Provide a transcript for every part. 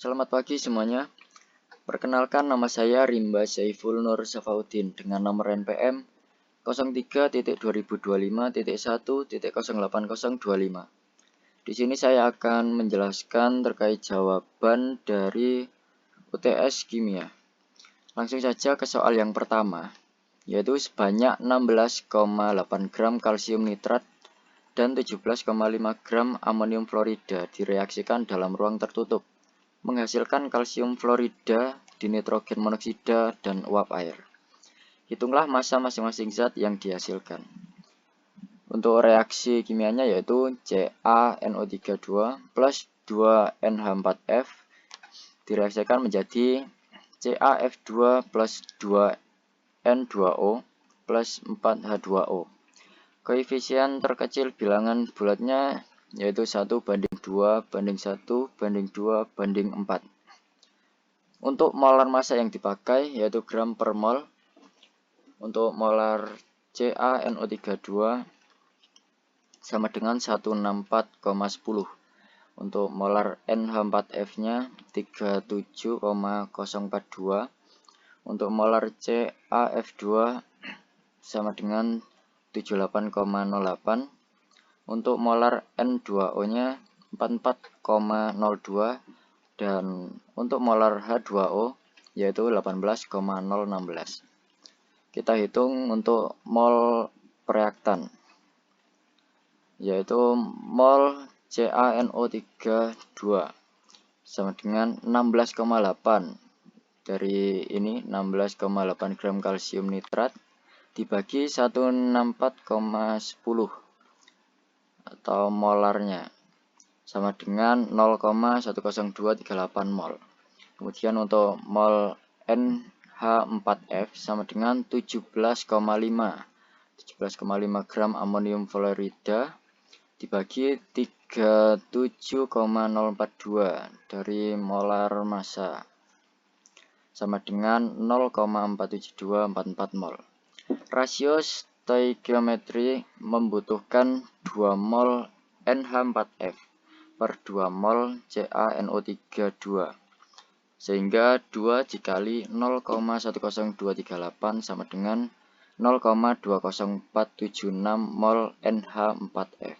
Selamat pagi semuanya. Perkenalkan, nama saya Rimba Saiful Nur Safaudin dengan nomor NPM 03.2025.1.08025. Di sini saya akan menjelaskan terkait jawaban dari UTS Kimia. Langsung saja ke soal yang pertama, yaitu sebanyak 16,8 gram kalsium nitrat dan 17,5 gram amonium fluorida direaksikan dalam ruang tertutup, menghasilkan kalsium fluorida, dinitrogen monoksida, dan uap air. Hitunglah massa masing-masing zat yang dihasilkan. Untuk reaksi kimianya yaitu CaNO32 plus 2NH4F direaksikan menjadi CaF2 plus 2N2O plus 4H2O. Koefisien terkecil bilangan bulatnya yaitu 1:2:1:2:4. Untuk molar massa yang dipakai yaitu gram per mol. Untuk molar CaNO32 sama dengan 164,10. Untuk molar NH4F-nya 37,042. Untuk molar CaF2 sama dengan 78,08. Untuk molar N2O-nya 44,02 dan untuk molar H2O yaitu 18,016. Kita hitung untuk mol reaktan yaitu mol CaNO32 sama dengan 16,8. Dari ini 16,8 gram kalsium nitrat dibagi 164,10 atau molarnya sama dengan 0,10238 mol. Kemudian untuk mol NH4F sama dengan 17,5 gram amonium fluorida dibagi 37,042 dari molar massa sama dengan 0,47244 mol. Rasio stoikiometri membutuhkan 2 mol NH4F per 2 mol CaNO32 sehingga 2 dikali 0,10238 sama dengan 0,20476 mol NH4F.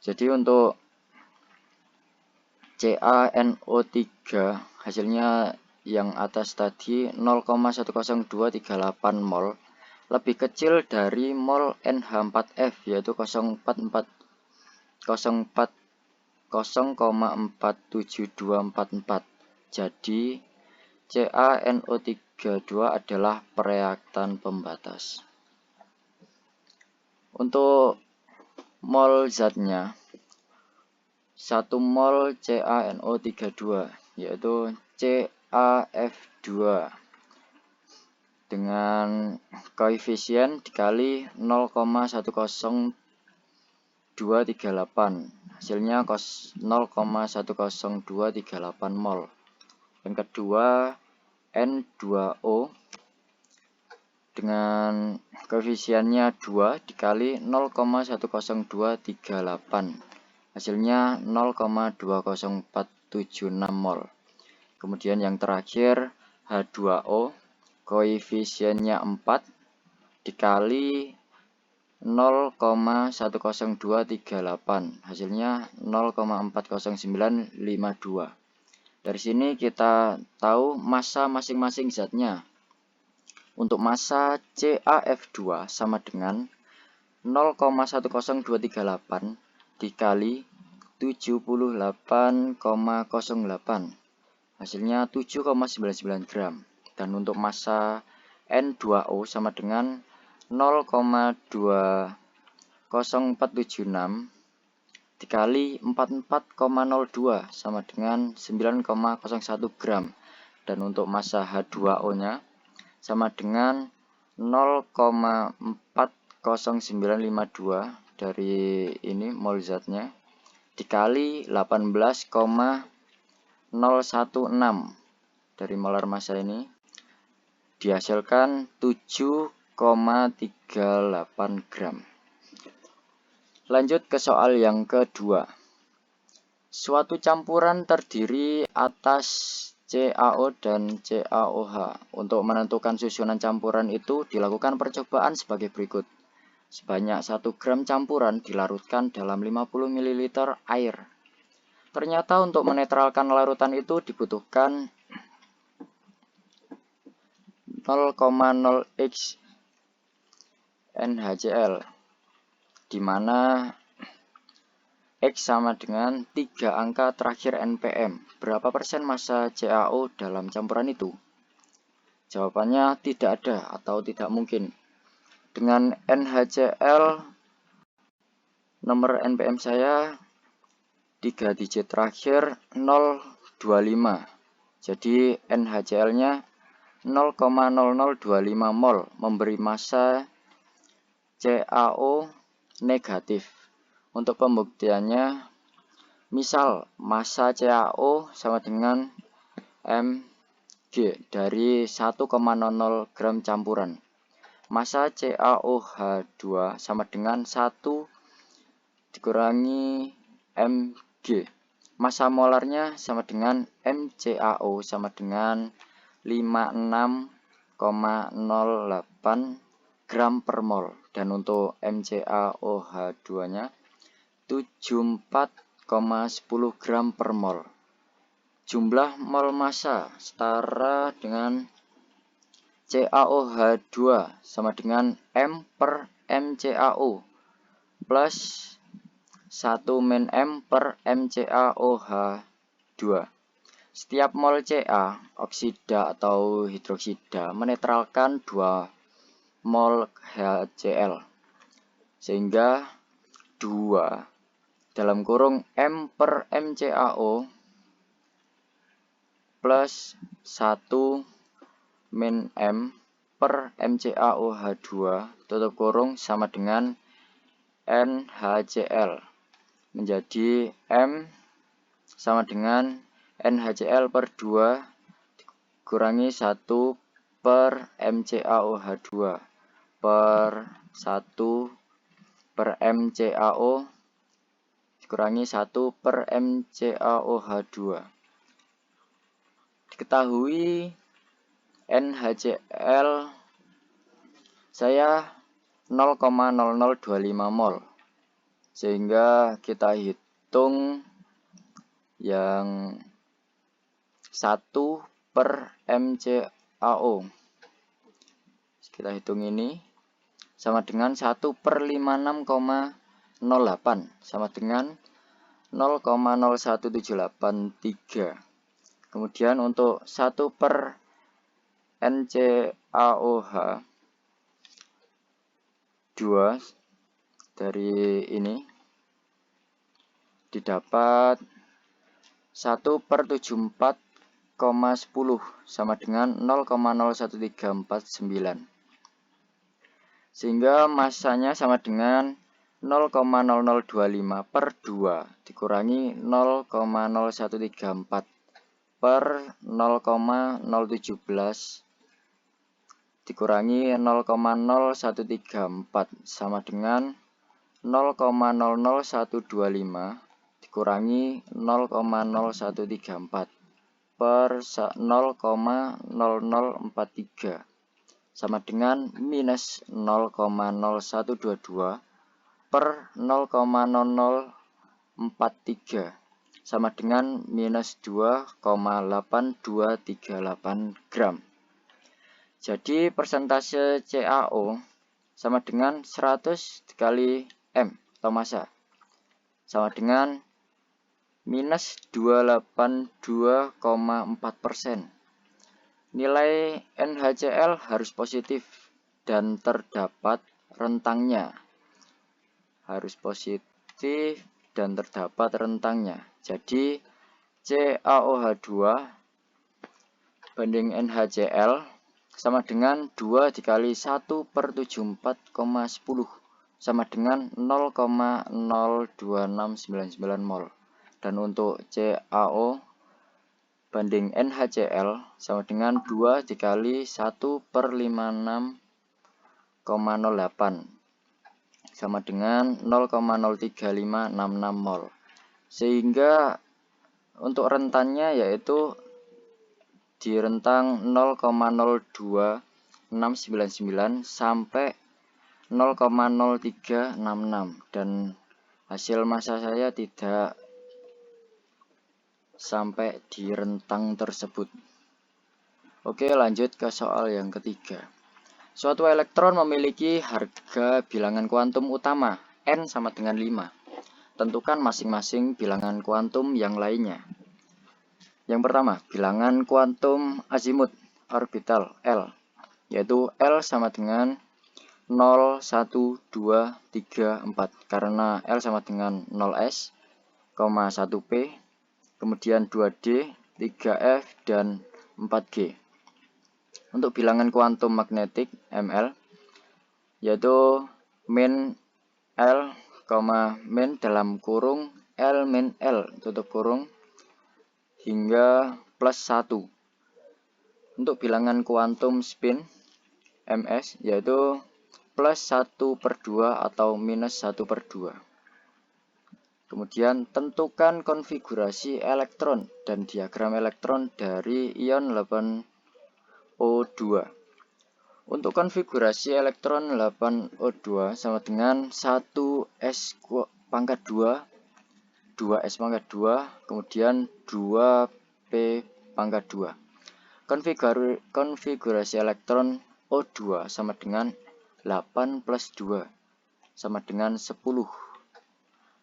Jadi untuk CaNO3 hasilnya yang atas tadi 0,10238 mol lebih kecil dari mol NH4F yaitu 0,47244. Jadi CaNO32 adalah pereaktan pembatas. Untuk mol zatnya 1 mol CaNO32 yaitu CaF2 dengan koefisien dikali 0,10238 hasilnya 0,10238 mol. Yang kedua N2O dengan koefisiennya 2 dikali 0,10238 hasilnya 0,20476 mol. Kemudian yang terakhir H2O koefisiennya 4 dikali 0,10238 hasilnya 0,40952. Dari sini kita tahu massa masing-masing zatnya. Untuk massa CaF2 sama dengan 0,10238 dikali 78,08 hasilnya 7,99 gram. Dan untuk massa N2O sama dengan 0,20476 dikali 44,02 sama dengan 9,01 gram. Dan untuk massa H2O nya sama dengan 0,40952 dari ini mol zatnya dikali 18,016 dari molar massa ini dihasilkan 7,38 gram. Lanjut ke soal yang kedua. Suatu campuran terdiri atas CaO dan CaOH. Untuk menentukan susunan campuran itu dilakukan percobaan sebagai berikut. Sebanyak 1 gram campuran dilarutkan dalam 50 ml air. Ternyata untuk menetralkan larutan itu dibutuhkan 0,0x NaCl, di mana X sama dengan 3 angka terakhir NPM. Berapa persen massa CaO dalam campuran itu? Jawabannya tidak ada atau tidak mungkin. Dengan NaCl, nomor NPM saya 3 digit terakhir 0,25. Jadi NaCl-nya 0,0025 mol, memberi massa CaO negatif. Untuk pembuktiannya, misal massa CaO sama dengan mg dari 1,00 gram campuran. Massa CaOH2 sama dengan 1 dikurangi mg. Massa molarnya sama dengan mCaO sama dengan 56,08 gram per mol. Dan untuk mCaOH2-nya 74,10 gram per mol. Jumlah mol massa setara dengan CaOH2 sama dengan M per mCaO plus 1 min M per mCaOH2. Setiap mol Ca, oksida atau hidroksida, menetralkan 2 mol HCl. Sehingga 2 dalam kurung M per mCaO plus 1 min M per mCaOH2 tutup kurung sama dengan NaCl. Menjadi M sama dengan NaCl per 2 dikurangi 1 per mCaOH2 per 1 per mCaO dikurangi 1 per mCaOH2. Diketahui NaCl saya 0,0025 mol. Sehingga kita hitung yang 1 per mCaO. Kita hitung ini sama dengan 1 per 56,08 sama dengan 0,01783. Kemudian untuk 1 per NCaOH 2 dari ini didapat 1 per 74,10 sama dengan 0,01349. Sehingga massanya sama dengan 0,0025 per 2 dikurangi 0,0134 per 0,017 dikurangi 0,0134 sama dengan 0,00125 dikurangi 0,0134 per 0,0043 sama dengan minus 0,0122 per 0,0043 sama dengan minus 2,8238 gram. Jadi persentase CaO sama dengan 100 dikali M atau massa sama dengan minus 282,4%. Nilai NaCl harus positif dan terdapat rentangnya. Harus positif dan terdapat rentangnya. Jadi CaOH2 banding NaCl sama dengan 2 dikali 1 per 74,10 sama dengan 0,02699 mol. Dan untuk CaO banding NaCl sama dengan 2 dikali 1 per 56,08 sama dengan 0,03566 mol. sehingga untuk rentannya yaitu di rentang 0,02699 sampai 0,0366, dan hasil massa saya tidak sampai di rentang tersebut. Oke, lanjut ke soal yang ketiga. Suatu elektron memiliki harga bilangan kuantum utama n sama dengan 5. Tentukan masing-masing bilangan kuantum yang lainnya. Yang pertama, bilangan kuantum azimut orbital L, yaitu L sama dengan 0, 1, 2, 3, 4. Karena L sama dengan 0s, 1p, kemudian 2d, 3f, dan 4g. Untuk bilangan kuantum magnetik ML, yaitu min L, min dalam kurung L min L tutup kurung hingga plus 1. Untuk bilangan kuantum spin MS, yaitu plus 1/2 atau minus 1/2. Kemudian tentukan konfigurasi elektron dan diagram elektron dari ion 8O2. Untuk konfigurasi elektron 8O2 sama dengan 1s pangkat 2, 2s pangkat 2, kemudian 2p pangkat 2. Konfigurasi elektron O2 sama dengan 8 plus 2 sama dengan 10,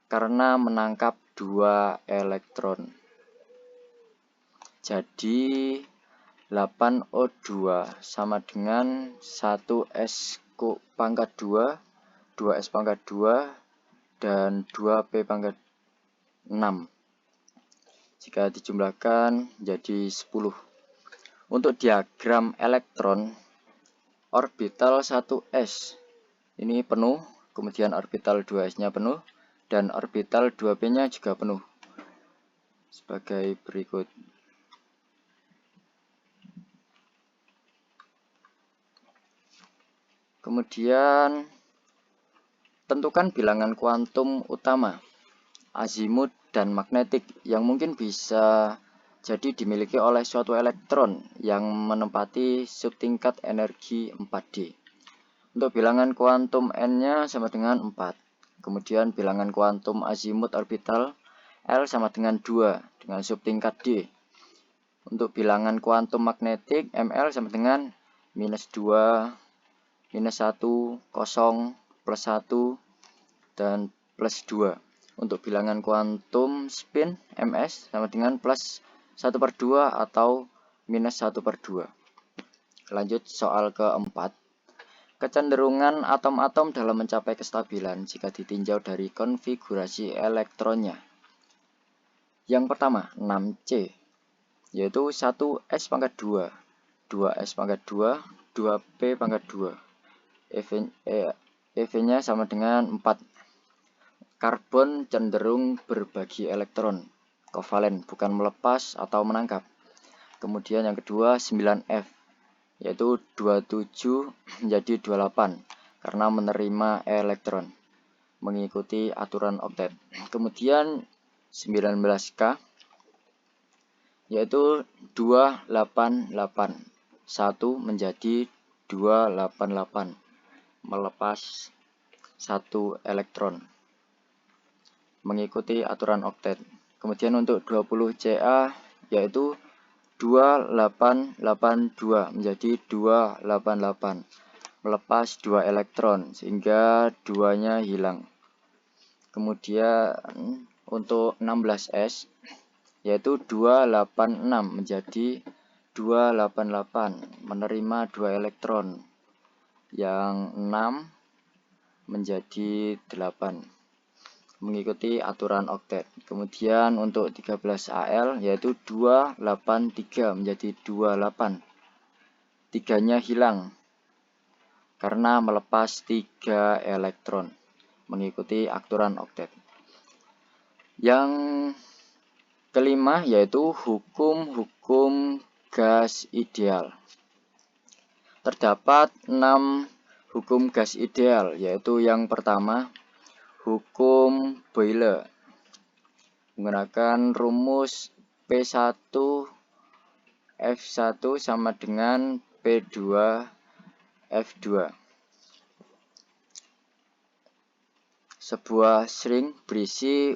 karena menangkap 2 elektron. Jadi 8O2 sama dengan 1s pangkat 2, 2s pangkat 2, dan 2p pangkat 6. Jika dijumlahkan jadi 10. Untuk diagram elektron orbital 1s ini penuh, kemudian orbital 2s-nya penuh, dan orbital 2p-nya juga penuh. Sebagai berikut. Kemudian tentukan bilangan kuantum utama azimut dan magnetik yang mungkin bisa jadi dimiliki oleh suatu elektron yang menempati subtingkat energi 4D. Untuk bilangan kuantum n-nya sama dengan 4. Kemudian bilangan kuantum azimut orbital L sama dengan 2 dengan subtingkat D. Untuk bilangan kuantum magnetik ML sama dengan minus 2, minus 1, 0, plus 1, dan plus 2. Untuk bilangan kuantum spin MS sama dengan plus 1/2 atau minus 1/2. Lanjut soal keempat. Kecenderungan atom-atom dalam mencapai kestabilan jika ditinjau dari konfigurasi elektronnya. Yang pertama, 6C, yaitu 1s pangkat 2, 2s pangkat 2, 2p pangkat 2. EV-nya sama dengan 4. Karbon cenderung berbagi elektron, kovalen, bukan melepas atau menangkap. Kemudian yang kedua 9F, yaitu 27 menjadi 28 karena menerima elektron, mengikuti aturan oktet. Kemudian 19K, yaitu 288, 1 menjadi 288, melepas 1 elektron, mengikuti aturan oktet. Kemudian untuk 20Ca, yaitu 2882 menjadi 288, melepas 2 elektron sehingga 2-nya hilang. Kemudian untuk 16S, yaitu 286 menjadi 288, menerima 2 elektron, yang 6 menjadi 8, mengikuti aturan oktet. Kemudian untuk 13Al, yaitu 283 menjadi 28, 3-nya hilang karena melepas 3 elektron, mengikuti aturan oktet. Yang kelima yaitu hukum gas ideal. Terdapat 6 hukum gas ideal, yaitu yang pertama hukum Boyle, menggunakan rumus P1 F1 sama dengan P2 F2. Sebuah sring berisi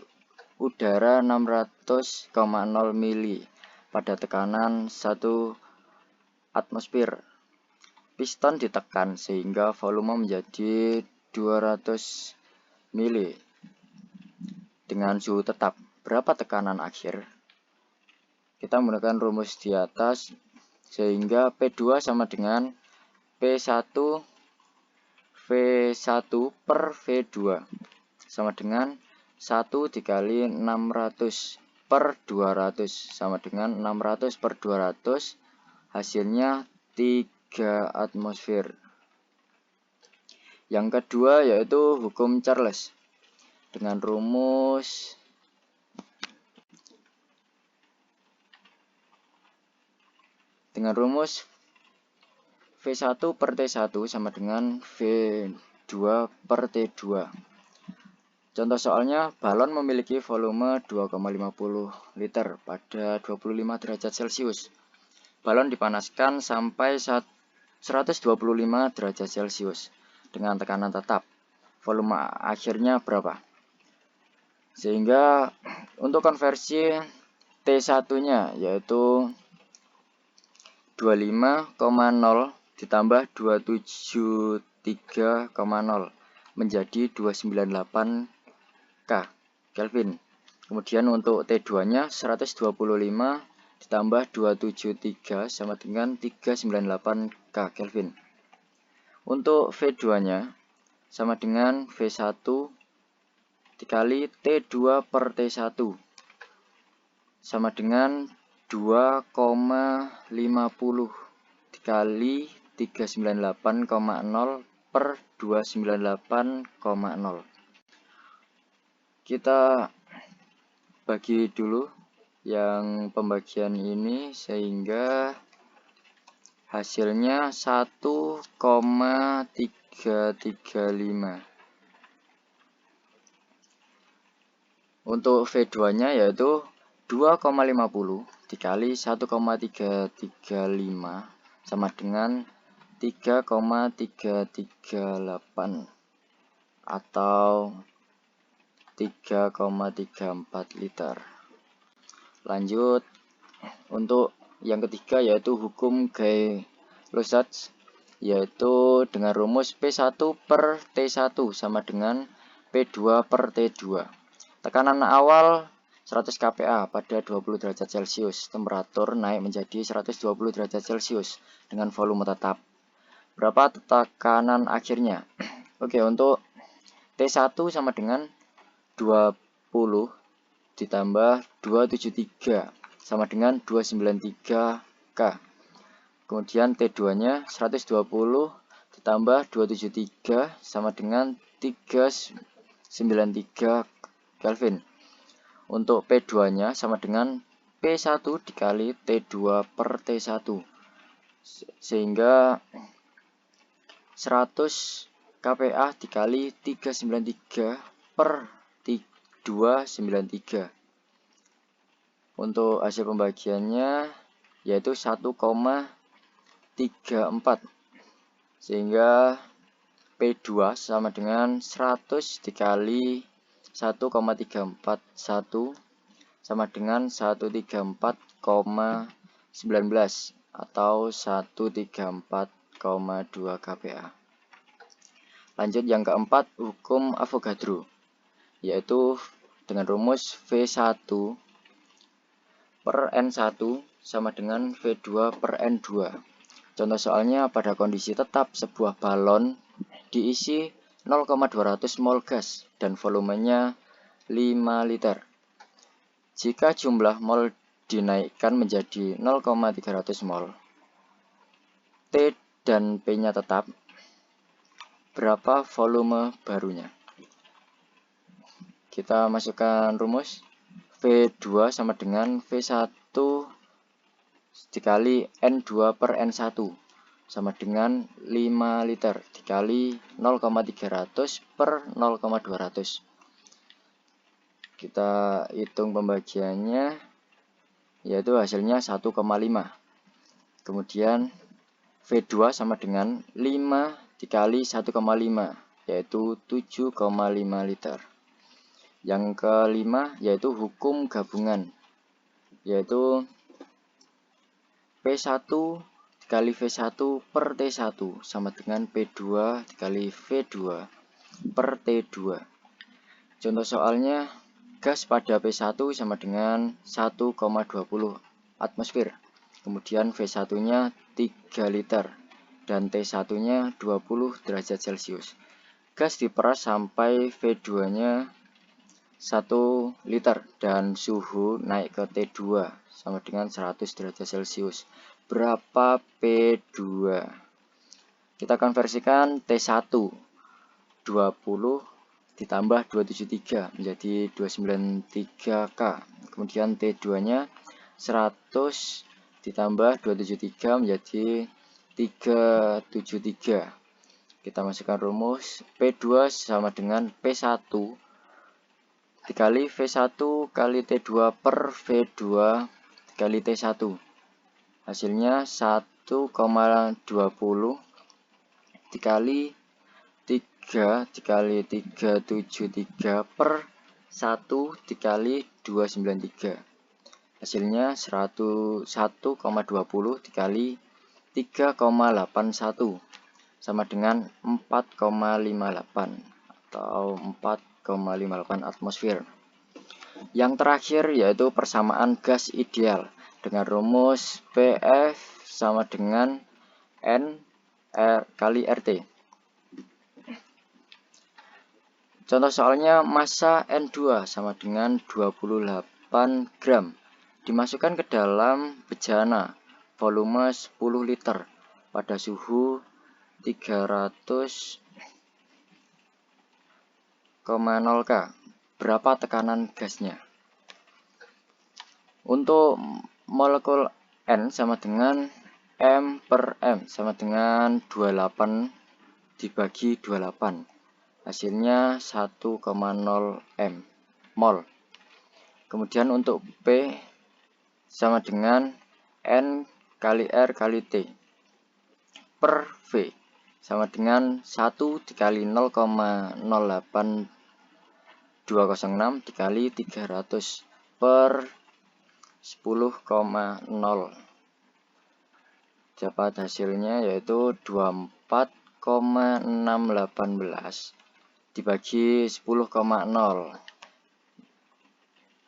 udara 600,0 mili pada tekanan 1 atmosfer. Piston ditekan sehingga volume menjadi 200 mili dengan suhu tetap. Berapa tekanan akhir? Kita menggunakan rumus di atas sehingga P2 sama dengan P1 V1 per V2 sama dengan 1 dikali 600 per 200 sama dengan 600 per 200, hasilnya 3 atmosfer. Yang kedua yaitu hukum Charles dengan rumus V1 per T1 sama dengan V2 per T2. Contoh soalnya, balon memiliki volume 2,50 liter pada 25 derajat Celcius. Balon dipanaskan sampai 125 derajat Celcius dengan tekanan tetap. Volume akhirnya berapa? Sehingga untuk konversi T1-nya yaitu 25,0 ditambah 273,0 menjadi 298 Kelvin. Kemudian untuk T2-nya 125 ditambah 273 sama dengan 398 Kelvin. Untuk V2-nya sama dengan V1 dikali T2 per T1 sama dengan 2,50 dikali 398,0 per 298,0. Kita bagi dulu yang pembagian ini sehingga hasilnya 1,335. Untuk V2-nya yaitu 2,50 dikali 1,335 sama dengan 3,338 atau 3,34 liter. Lanjut untuk yang ketiga yaitu hukum Gay-Lussac, yaitu dengan rumus P1 per T1 sama dengan P2 per T2. Tekanan awal 100 kPa pada 20 derajat Celcius. Temperatur naik menjadi 120 derajat Celcius dengan volume tetap. Berapa tekanan akhirnya? Oke, untuk T1 sama dengan 20 ditambah 273 sama dengan 293 K. Kemudian T2-nya 120 ditambah 273 sama dengan 393 Kelvin. Untuk P2-nya sama dengan P1 dikali T2 per T1 sehingga 100 kPa dikali 393 per 293. Untuk hasil pembagiannya yaitu 1,34 sehingga P2 sama dengan 100 dikali 1,341 sama dengan 134,19 atau 134,2 kPa. Lanjut yang keempat, hukum Avogadro, yaitu dengan rumus V1 per N1 sama dengan V2 per N2. Contoh soalnya, pada kondisi tetap sebuah balon diisi 0,200 mol gas dan volumenya 5 liter. Jika jumlah mol dinaikkan menjadi 0,300 mol, T dan P-nya tetap, berapa volume barunya? Kita masukkan rumus V2 sama dengan V1 dikali N2 per N1 sama dengan 5 liter dikali 0,300 per 0,200. Kita hitung pembagiannya, yaitu hasilnya 1,5. Kemudian V2 sama dengan 5 dikali 1,5, yaitu 7,5 liter. Yang kelima yaitu hukum gabungan, yaitu P1 dikali V1 per T1 sama dengan P2 dikali V2 per T2. Contoh soalnya, gas pada P1 sama dengan 1,20 atmosfer. Kemudian V1-nya 3 liter dan T1-nya 20 derajat Celcius. Gas diperas sampai V2-nya 1 liter dan suhu naik ke T2 sama dengan 100 derajat Celcius. Berapa P2? Kita konversikan T1 20 ditambah 273 menjadi 293K. Kemudian T2-nya 100 ditambah 273 menjadi 373. Kita masukkan rumus P2 sama dengan P1 dikali V1 kali T2 per V2 dikali T1. Hasilnya 1,20 dikali 3 dikali 373 per 1 dikali 293. Hasilnya 1,20 dikali 3,81 sama dengan 4,58 atau 4,58 atmosfer. Yang terakhir yaitu persamaan gas ideal dengan rumus PF sama dengan N kali RT. Contoh soalnya, massa N2 sama dengan 28 gram. Dimasukkan ke dalam bejana volume 10 liter pada suhu 300,0 K. Berapa tekanan gasnya? Untuk molekul N sama dengan M per M sama dengan 28 dibagi 28. Hasilnya 1,0 M mol. Kemudian untuk P sama dengan N kali R kali T per V sama dengan 1 dikali 0,08206 dikali 300 per 10,0. Dapat hasilnya yaitu 24,618 dibagi 10,0.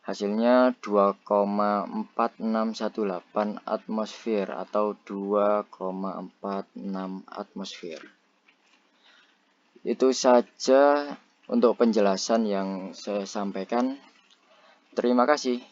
Hasilnya 2,4618 atmosfer atau 2,46 atmosfer. Itu saja untuk penjelasan yang saya sampaikan. Terima kasih.